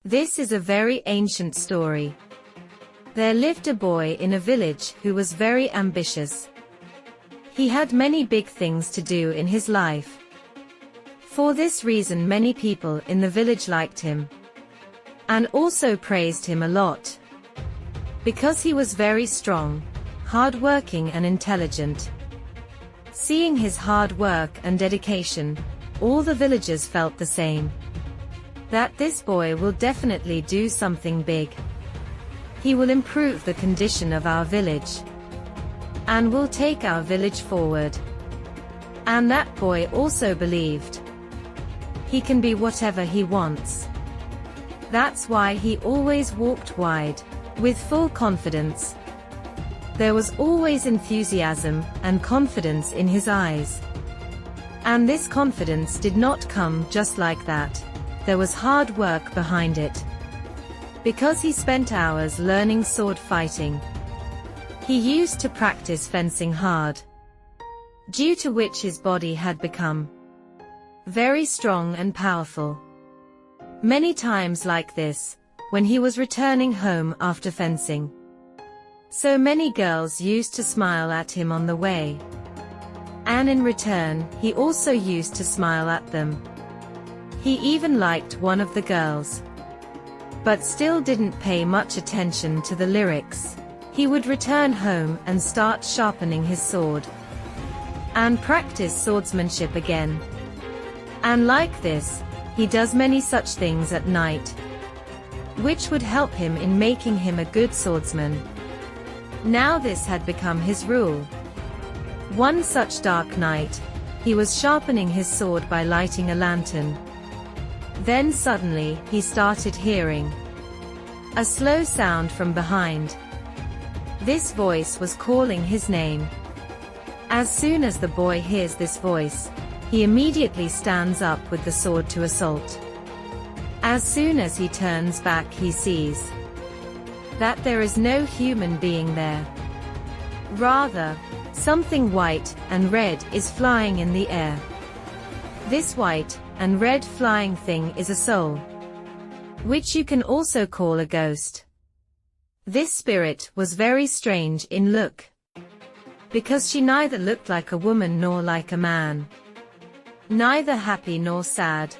This is a very ancient story. There lived a boy in a village who was very ambitious. He had many big things to do in his life. For this reason many people in the village liked him, and also praised him a lot. Because he was very strong, hard-working and intelligent. Seeing his hard work and dedication, all the villagers felt the same. That this boy will definitely do something big. He will improve the condition of our village, and will take our village forward. And that boy also believed he can be whatever he wants. That's why he always walked wide, with full confidence. There was always enthusiasm and confidence in his eyes. And this confidence did not come just like that. There was hard work behind it. Because he spent hours learning sword fighting. He used to practice fencing hard, due to which his body had become very strong and powerful. Many times like this, when he was returning home after fencing, so many girls used to smile at him on the way. And in return, he also used to smile at them. He even liked one of the girls, but still didn't pay much attention to the lyrics. He would return home and start sharpening his sword, and practice swordsmanship again. And like this, he does many such things at night, which would help him in making him a good swordsman. Now this had become his rule. One such dark night, he was sharpening his sword by lighting a lantern. Then suddenly, he started hearing a slow sound from behind. This voice was calling his name. As soon as the boy hears this voice, he immediately stands up with the sword to assault. As soon as he turns back, he sees that there is no human being there. Rather, something white and red is flying in the air. This white and red flying thing is a soul, which you can also call a ghost. This spirit was very strange in look, because she neither looked like a woman nor like a man, neither happy nor sad.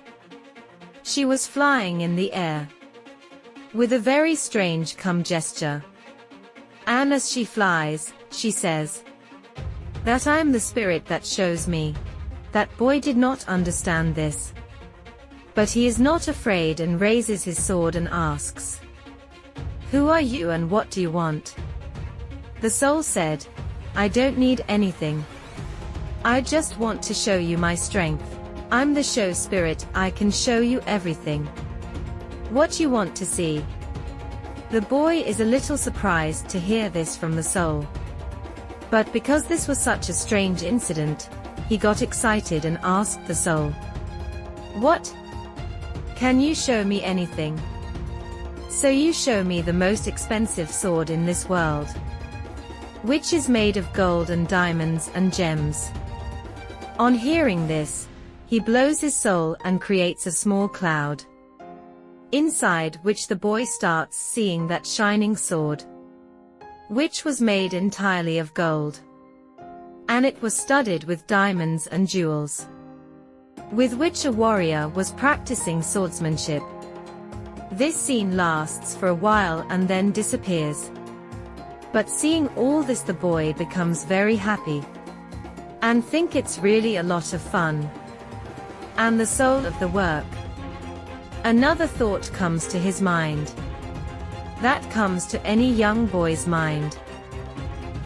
She was flying in the air, with a very strange gesture. And as she flies, she says that I am the spirit that shows me. That boy did not understand this, but he is not afraid and raises his sword and asks, "Who are you and what do you want?" The soul said, "I don't need anything. I just want to show you my strength. I'm the show spirit, I can show you everything. What you want to see?" The boy is a little surprised to hear this from the soul. But because this was such a strange incident, he got excited and asked the soul, "What? Can you show me anything? So you show me the most expensive sword in this world, which is made of gold and diamonds and gems." On hearing this, he blows his soul and creates a small cloud, inside which the boy starts seeing that shining sword, which was made entirely of gold, and it was studded with diamonds and jewels, with which a warrior was practicing swordsmanship. This scene lasts for a while and then disappears. But seeing all this, the boy becomes very happy, and think it's really a lot of fun, and the soul of the work. Another thought comes to his mind. That comes to any young boy's mind.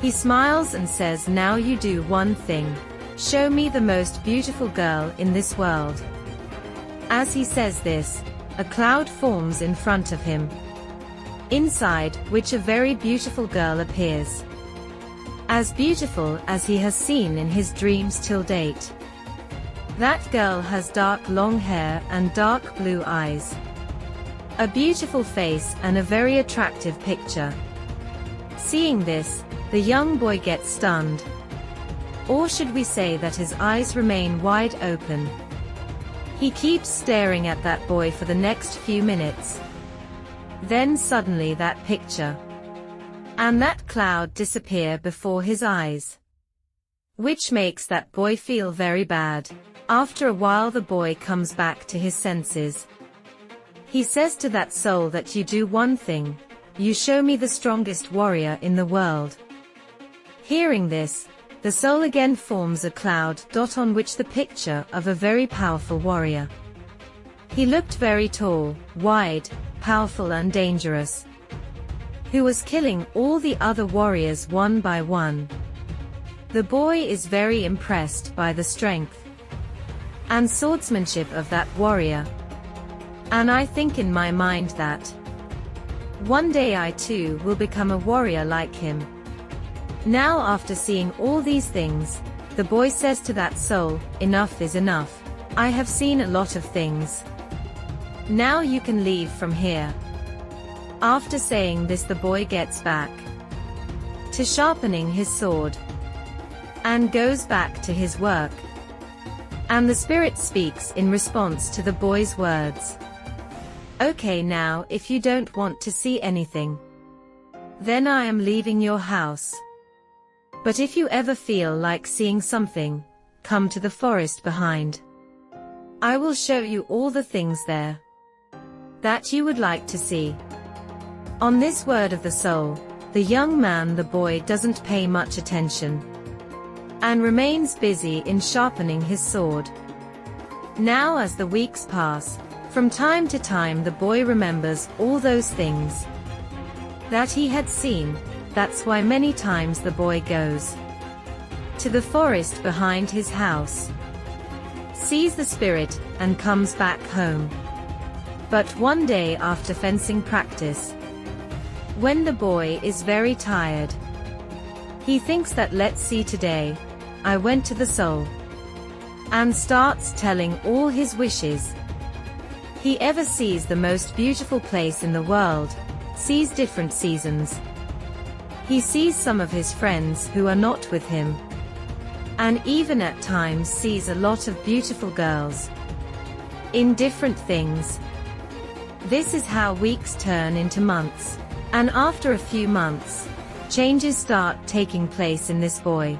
He smiles and says, "Now you do one thing. Show me the most beautiful girl in this world." As he says this, a cloud forms in front of him, inside which a very beautiful girl appears. As beautiful as he has seen in his dreams till date. That girl has dark long hair and dark blue eyes, a beautiful face and a very attractive picture. Seeing this, the young boy gets stunned. Or should we say that his eyes remain wide open. He keeps staring at that boy for the next few minutes, Then suddenly that picture and that cloud disappear before his eyes, which makes that boy feel very bad. After a while the boy comes back to his senses. He says to that soul that you do one thing, you show me the strongest warrior in the world. Hearing this, the soul again forms a cloud dot on which the picture of a very powerful warrior. He looked very tall, wide, powerful and dangerous, who was killing all the other warriors one by one. The boy is very impressed by the strength and swordsmanship of that warrior. And I think in my mind that one day I too will become a warrior like him. Now after seeing all these things, the boy says to that soul, enough is enough. I have seen a lot of things. Now you can leave from here. After saying this the boy gets back to sharpening his sword and goes back to his work. And the spirit speaks in response to the boy's words. Okay, now if you don't want to see anything, then I am leaving your house. But if you ever feel like seeing something, come to the forest behind. I will show you all the things there that you would like to see. On this word of the soul, the young man, the boy, doesn't pay much attention and remains busy in sharpening his sword. Now as the weeks pass, from time to time the boy remembers all those things that he had seen. That's why many times the boy goes to the forest behind his house, sees the spirit, and comes back home. But one day after fencing practice, when the boy is very tired, he thinks that let's see, today I went to the soul, and starts telling all his wishes. He ever sees the most beautiful place in the world, sees different seasons. He sees some of his friends who are not with him, and even at times sees a lot of beautiful girls in different things. This is how weeks turn into months, and after a few months, changes start taking place in this boy.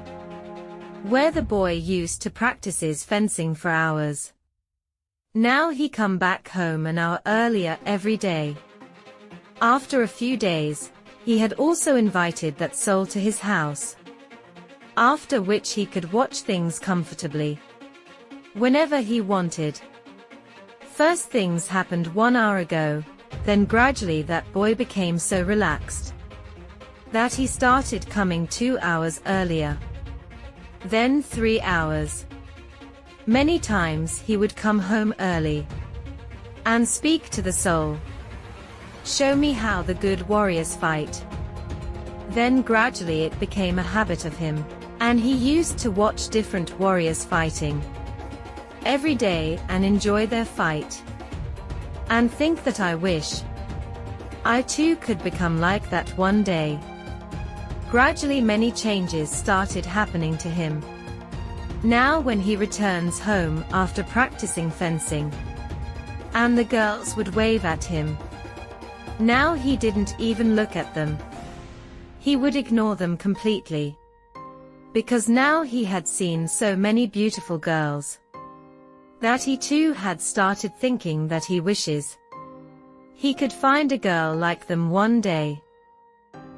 Where the boy used to practices fencing for hours, now he come back home an hour earlier every day. After a few days, he had also invited that soul to his house, after which he could watch things comfortably whenever he wanted. First things happened 1 hour ago, then gradually that boy became so relaxed that he started coming 2 hours earlier, then 3 hours. Many times he would come home early and speak to the soul. Show me how the good warriors fight. Then gradually it became a habit of him, and he used to watch different warriors fighting every day and enjoy their fight, and think that I wish I too could become like that one day. Gradually many changes started happening to him. Now when he returns home after practicing fencing, and the girls would wave at him, now he didn't even look at them. He would ignore them completely, because now he had seen so many beautiful girls that he too had started thinking that he wishes he could find a girl like them one day.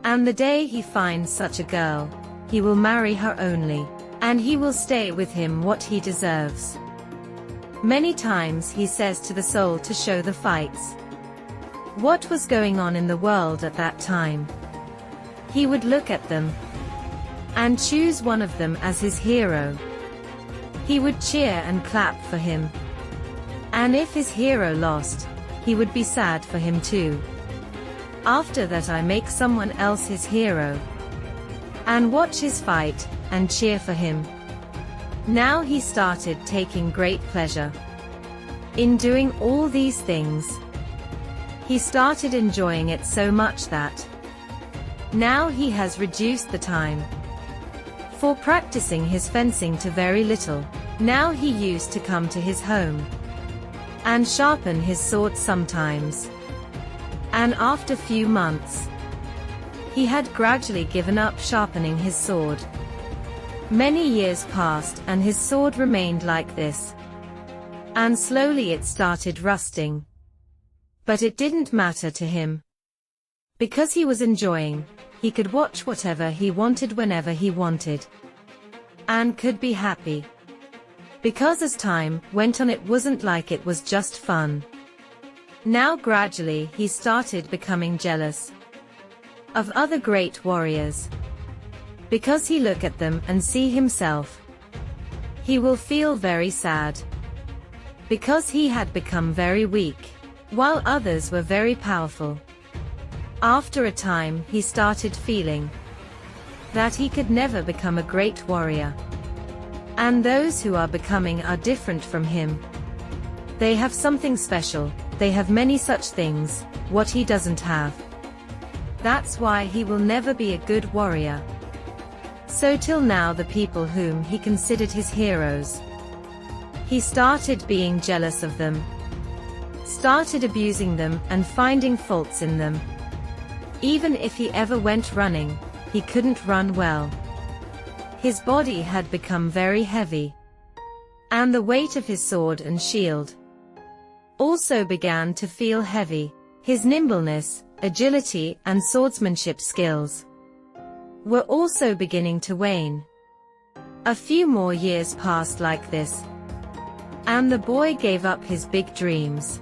And the day he finds such a girl, he will marry her only, and he will stay with him what he deserves. Many times he says to the soul to show the fights, what was going on in the world at that time. He would look at them and choose one of them as his hero. He would cheer and clap for him. And if his hero lost, he would be sad for him too. After that I make someone else his hero and watch his fight and cheer for him. Now he started taking great pleasure in doing all these things. He started enjoying it so much that now he has reduced the time for practicing his fencing to very little. Now he used to come to his home and sharpen his sword sometimes. And after few months, he had gradually given up sharpening his sword. Many years passed and his sword remained like this. And slowly it started rusting. But it didn't matter to him. Because he was enjoying, he could watch whatever he wanted whenever he wanted. And could be happy. Because as time went on, it wasn't like it was just fun. Now gradually he started becoming jealous of other great warriors. Because he look at them and see himself, he will feel very sad. Because he had become very weak, while others were very powerful. After a time he started feeling that he could never become a great warrior. And those who are becoming are different from him. They have something special, they have many such things, what he doesn't have. That's why he will never be a good warrior. So till now the people whom he considered his heroes, he started being jealous of them, started abusing them and finding faults in them. Even if he ever went running, he couldn't run well. His body had become very heavy. And the weight of his sword and shield also began to feel heavy. His nimbleness, agility and swordsmanship skills were also beginning to wane. A few more years passed like this. And the boy gave up his big dreams.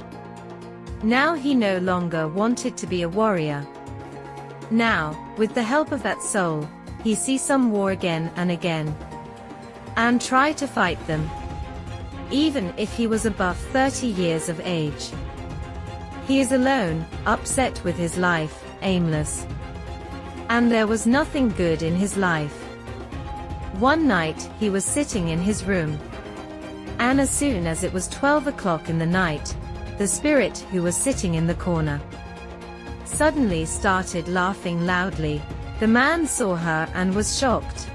Now he no longer wanted to be a warrior. Now, with the help of that soul, he sees some war again and again. And try to fight them. Even if he was above 30 years of age. He is alone, upset with his life, aimless. And there was nothing good in his life. One night, he was sitting in his room. And as soon as it was 12 o'clock in the night, the spirit who was sitting in the corner suddenly started laughing loudly. The man saw her and was shocked.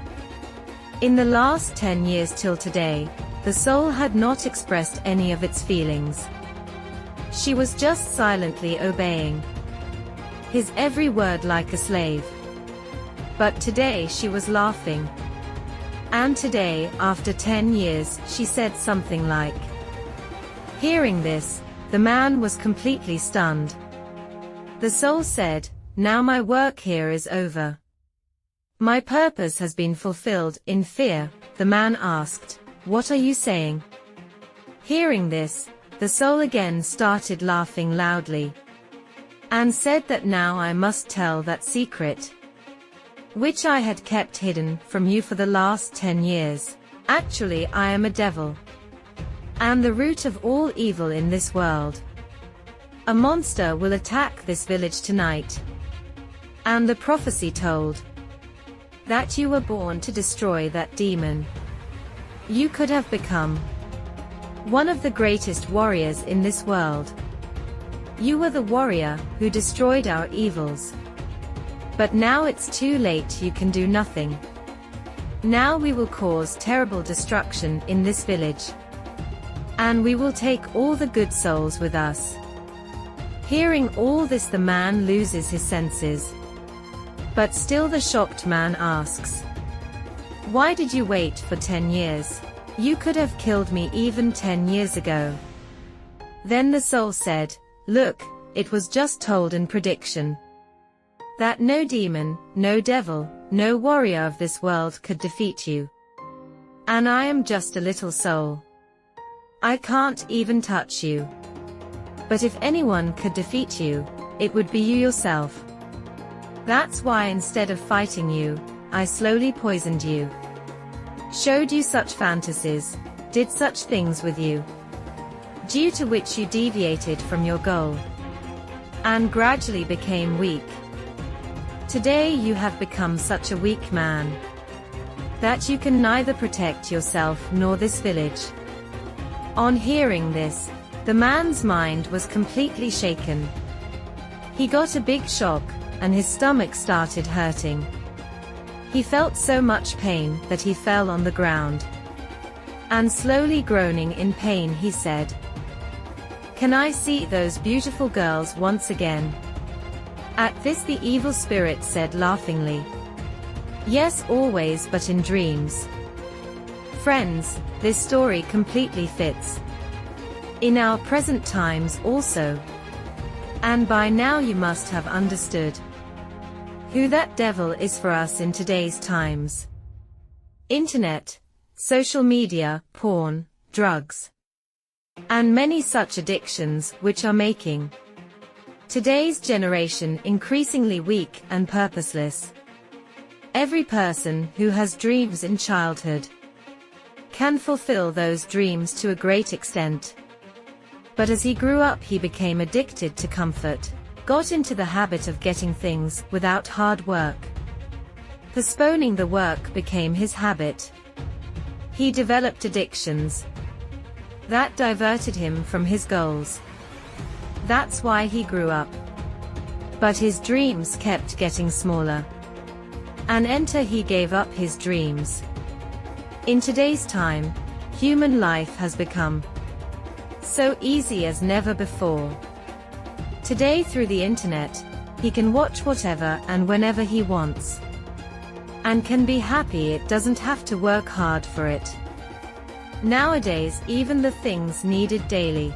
In the last 10 years till today, the soul had not expressed any of its feelings. She was just silently obeying his every word like a slave. But today she was laughing. And today, after 10 years, she said something like. Hearing this, the man was completely stunned. The soul said, "Now my work here is over. My purpose has been fulfilled." In fear, the man asked, "What are you saying?" Hearing this, the soul again started laughing loudly. And said that now I must tell that secret, which I had kept hidden from you for the last 10 years. Actually, I am a devil. And the root of all evil in this world. A monster will attack this village tonight. And the prophecy told that you were born to destroy that demon. You could have become one of the greatest warriors in this world. You were the warrior who destroyed our evils. But now it's too late, you can do nothing. Now we will cause terrible destruction in this village. And we will take all the good souls with us. Hearing all this, the man loses his senses. But still the shocked man asks, "Why did you wait for 10 years? You could have killed me even 10 years ago." Then the soul said, "Look, it was just told in prediction that no demon, no devil, no warrior of this world could defeat you. And I am just a little soul. I can't even touch you. But if anyone could defeat you, it would be you yourself. That's why instead of fighting you, I slowly poisoned you. Showed you such fantasies, did such things with you, due to which you deviated from your goal, and gradually became weak. Today you have become such a weak man, that you can neither protect yourself nor this village." On hearing this, the man's mind was completely shaken. He got a big shock, and his stomach started hurting. He felt so much pain that he fell on the ground. And slowly groaning in pain, he said, "Can I see those beautiful girls once again?" At this the evil spirit said laughingly, "Yes, always, but in dreams." Friends, this story completely fits in our present times also. And by now you must have understood who that devil is for us in today's times. Internet, social media, porn, drugs, and many such addictions which are making today's generation increasingly weak and purposeless. Every person who has dreams in childhood can fulfill those dreams to a great extent. But as he grew up he became addicted to comfort, got into the habit of getting things without hard work. Postponing the work became his habit. He developed addictions that diverted him from his goals. That's why he grew up. But his dreams kept getting smaller. And enter he gave up his dreams. In today's time, human life has become so easy as never before. Today through the internet, he can watch whatever and whenever he wants. And can be happy, it doesn't have to work hard for it. Nowadays even the things needed daily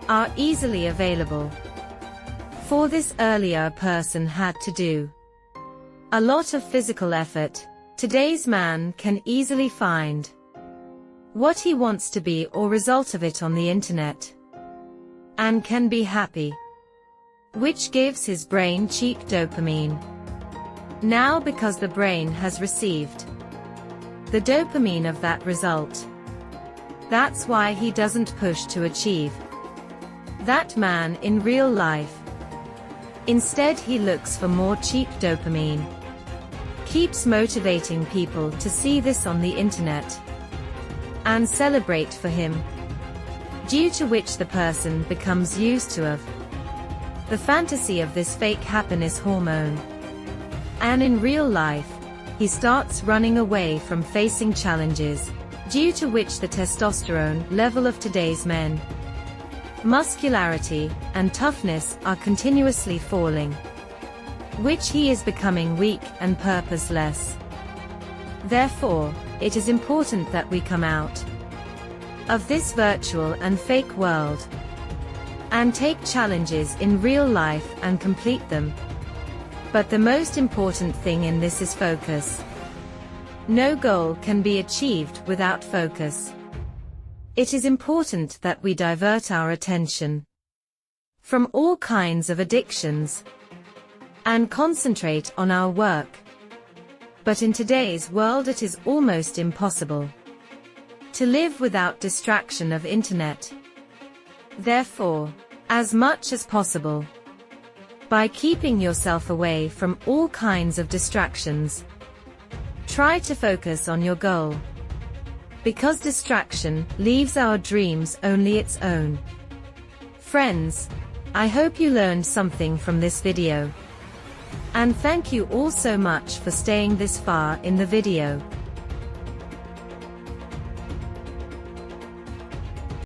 are easily available. For this earlier a person had to do a lot of physical effort. Today's man can easily find what he wants to be or result of it on the internet, and can be happy, which gives his brain cheap dopamine. Now because the brain has received the dopamine of that result, that's why he doesn't push to achieve that man in real life. Instead he looks for more cheap dopamine, keeps motivating people to see this on the internet and celebrate for him, due to which the person becomes used to of the fantasy of this fake happiness hormone. And in real life, he starts running away from facing challenges, due to which the testosterone level of today's men, muscularity, and toughness are continuously falling, which he is becoming weak and purposeless. Therefore, it is important that we come out of this virtual and fake world and take challenges in real life and complete them. But the most important thing in this is focus. No goal can be achieved without focus. It is important that we divert our attention from all kinds of addictions and concentrate on our work. But in today's world it is almost impossible to live without distraction of internet. Therefore, as much as possible, by keeping yourself away from all kinds of distractions, try to focus on your goal. Because distraction leaves our dreams only its own. Friends, I hope you learned something from this video. And thank you all so much for staying this far in the video.